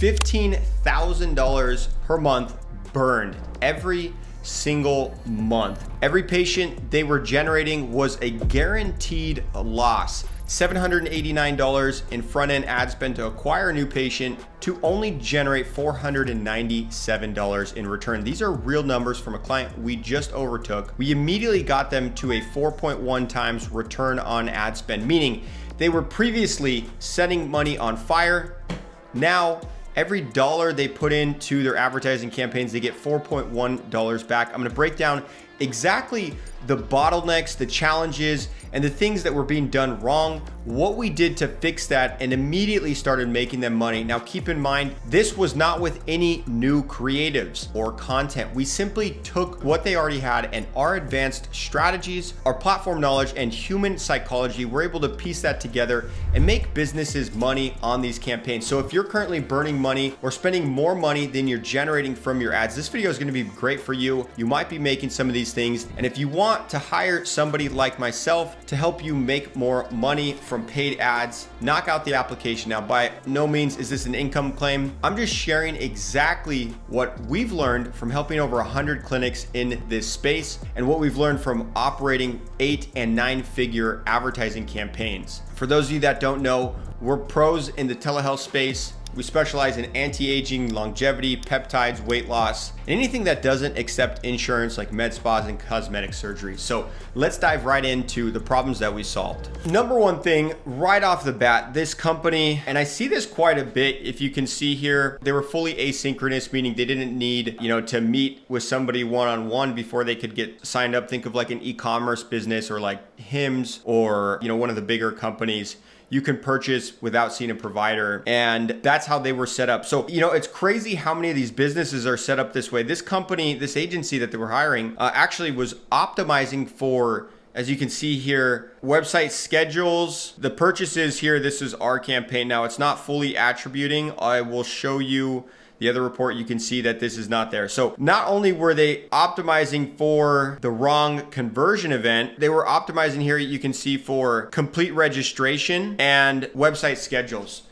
$15,000 per month burned every single month. Every patient they were generating was a guaranteed loss. $789 in front-end ad spend to acquire a new patient to only generate $497 in return. These are real numbers from a client we just overtook. We immediately got them to a 4.1 times return on ad spend, meaning they were previously setting money on fire. Now, every dollar they put into their advertising campaigns, they get $4.1 back. I'm gonna break down exactly the bottlenecks, the challenges, and the things that were being done wrong, what we did to fix that, and immediately started making them money. Now, keep in mind, this was not with any new creatives or content. We simply took what they already had and our advanced strategies, our platform knowledge, and human psychology, we're able to piece that together and make businesses money on these campaigns. So if you're currently burning money or spending more money than you're generating from your ads, this video is gonna be great for you. You might be making some of these things. And if you want to hire somebody like myself to help you make more money from paid ads, knock out the application. Now, by no means is this an income claim. I'm just sharing exactly what we've learned from helping over 100 clinics in this space and what we've learned from operating 8 and 9-figure advertising campaigns. For those of you that don't know, we're pros in the telehealth space. We specialize in anti-aging, longevity, peptides, weight loss, and anything that doesn't accept insurance like med spas and cosmetic surgery. So let's dive right into the problems that we solved. Number one thing, right off the bat, this company, and I see this quite a bit, if you can see here, they were fully asynchronous, meaning they didn't need, to meet with somebody one-on-one before they could get signed up. Think of like an e-commerce business or like Hims or, one of the bigger companies. You can purchase without seeing a provider. And that's how they were set up. So, it's crazy how many of these businesses are set up this way. This company, this agency that they were hiring actually was optimizing for, as you can see here, website schedules, the purchases here. This is our campaign. Now, it's not fully attributing. I will show you the other report. You can see that this is not there. So not only were they optimizing for the wrong conversion event, they were optimizing here, you can see, for complete registration and website schedules.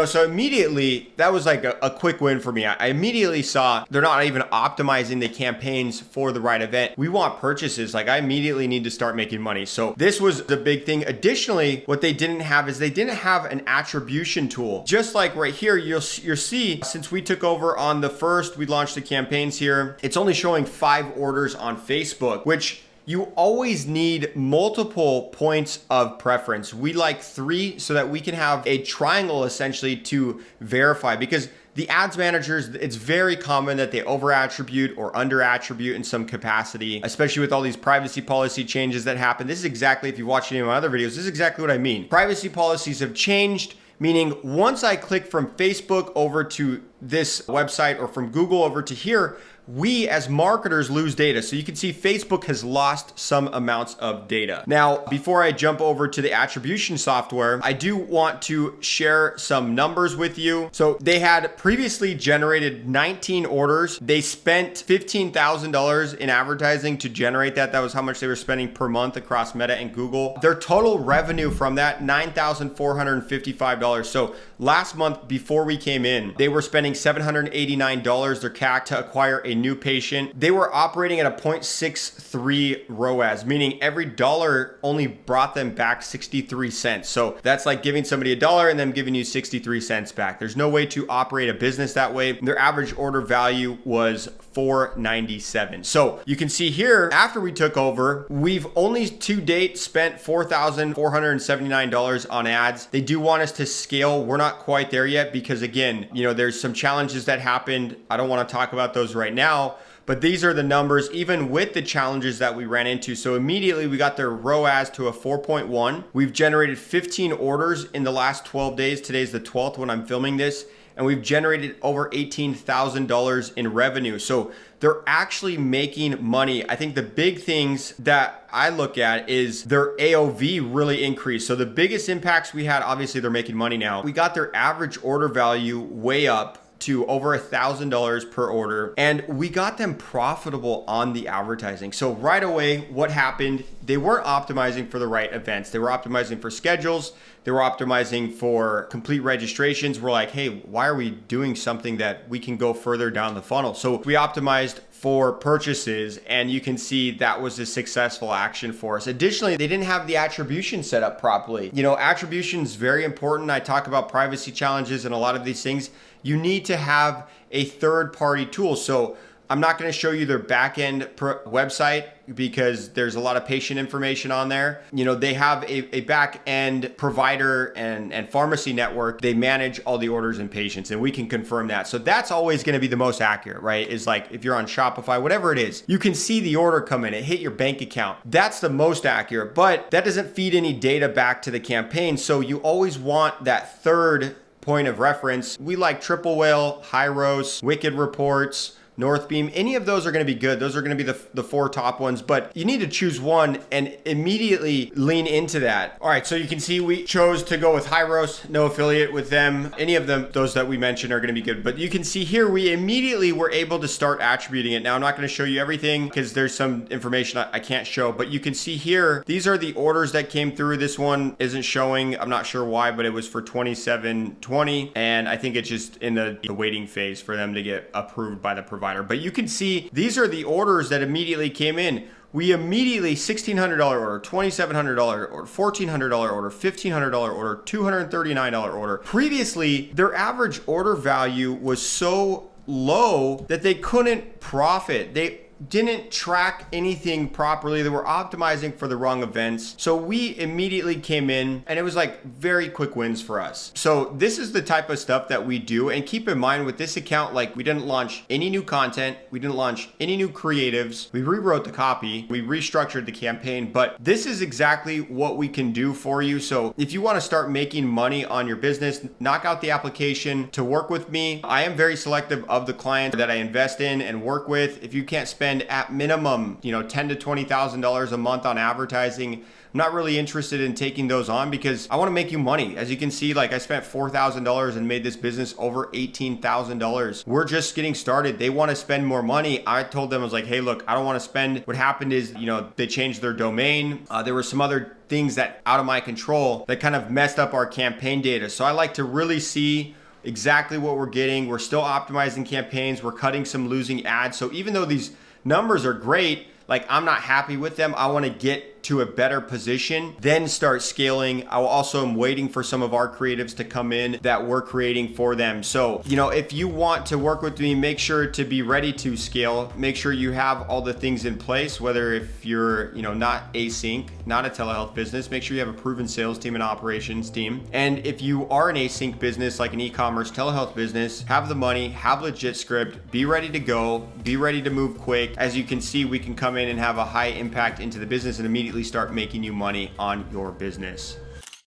So immediately that was like a quick win for me. I immediately saw they're not even optimizing the campaigns for the right event. We want purchases. Like, I immediately need to start making money. So this was the big thing. Additionally, what they didn't have is they didn't have an attribution tool. Just like right here, you'll see, since we took over on the first, we launched the campaigns here, it's only showing 5 orders on Facebook, which you always need multiple points of preference. We like 3 so that we can have a triangle essentially to verify, because the ads managers, it's very common that they over attribute or under attribute in some capacity, especially with all these privacy policy changes that happen. This is exactly, if you've watched any of my other videos, this is exactly what I mean. Privacy policies have changed, meaning once I click from Facebook over to this website or from Google over to here, we as marketers lose data. So you can see Facebook has lost some amounts of data. Now, before I jump over to the attribution software, I do want to share some numbers with you. So they had previously generated 19 orders. They spent $15,000 in advertising to generate that. That was how much they were spending per month across Meta and Google. Their total revenue from that, $9,455. So last month before we came in, they were spending $789 their CAC to acquire a new patient. They were operating at a 0.63 ROAS, meaning every dollar only brought them back 63 cents. So that's like giving somebody $1 and them giving you 63 cents back. There's no way to operate a business that way. Their average order value was $497. So you can see here, after we took over, we've only to date spent $4,479 on ads. They do want us to scale. We're not quite there yet because, again, there's some challenges that happened. I don't want to talk about those right now, but these are the numbers, even with the challenges that we ran into. So immediately we got their ROAS to a 4.1. We've generated 15 orders in the last 12 days. Today's the 12th when I'm filming this. And we've generated over $18,000 in revenue. So they're actually making money. I think the big things that I look at is their AOV really increased. So the biggest impacts we had, obviously they're making money now. We got their average order value way up to over $1,000 per order, and we got them profitable on the advertising. So right away, what happened? They weren't optimizing for the right events. They were optimizing for schedules. They were optimizing for complete registrations. We're like, hey, why are we doing something that we can go further down the funnel? So we optimized for purchases, and you can see that was a successful action for us. Additionally, they didn't have the attribution set up properly. You know, attribution is very important. I talk about privacy challenges and a lot of these things. You need to have a third-party tool. So I'm not going to show you their back-end website because there's a lot of patient information on there. You know, they have a back-end provider and pharmacy network. They manage all the orders and patients, and we can confirm that. So that's always going to be the most accurate, right? Is like if you're on Shopify, whatever it is, you can see the order come in, it hit your bank account. That's the most accurate, but that doesn't feed any data back to the campaign. So you always want that third point of reference. We like Triple Whale, Hyros, Wicked Reports, Northbeam. Any of those are going to be good. Those are going to be the four top ones, but you need to choose one and immediately lean into that. All right, so you can see we chose to go with Hyros, no affiliate with them. Any of them, those that we mentioned, are going to be good. But you can see here, we immediately were able to start attributing it. Now, I'm not going to show you everything because there's some information I can't show, but you can see here, these are the orders that came through. This one isn't showing. I'm not sure why, but it was for 2720, and I think it's just in the waiting phase for them to get approved by the provider. But you can see these are the orders that immediately came in. We immediately $1,600 order, $2,700 order, $1,400 order, $1,500 order, $239 order. Previously, their average order value was so low that they couldn't profit. They didn't track anything properly. They were optimizing for the wrong events. So we immediately came in and it was like very quick wins for us. So this is the type of stuff that we do. And keep in mind with this account, like we didn't launch any new content. We didn't launch any new creatives. We rewrote the copy. We restructured the campaign, but this is exactly what we can do for you. So if you want to start making money on your business, knock out the application to work with me. I am very selective of the client that I invest in and work with. If you can't spend at minimum, you know, $10,000 to $20,000 a month on advertising, I'm not really interested in taking those on because I want to make you money. As you can see, like I spent $4,000 and made this business over $18,000. We're just getting started. They want to spend more money. I told them, I was like, hey, look, I don't want to spend. What happened is, you know, they changed their domain. There were some other things that out of my control that kind of messed up our campaign data. So I like to really see exactly what we're getting. We're still optimizing campaigns. We're cutting some losing ads. So even though these numbers are great, like I'm not happy with them, I want to get to a better position, then start scaling. I also am waiting for some of our creatives to come in that we're creating for them. So, you know, if you want to work with me, make sure to be ready to scale. Make sure you have all the things in place, whether if you're, you know, not Async, not a telehealth business, make sure you have a proven sales team and operations team. And if you are an Async business, like an e-commerce telehealth business, have the money, have legit script, be ready to go, be ready to move quick. As you can see, we can come in and have a high impact into the business and immediately start making you money on your business.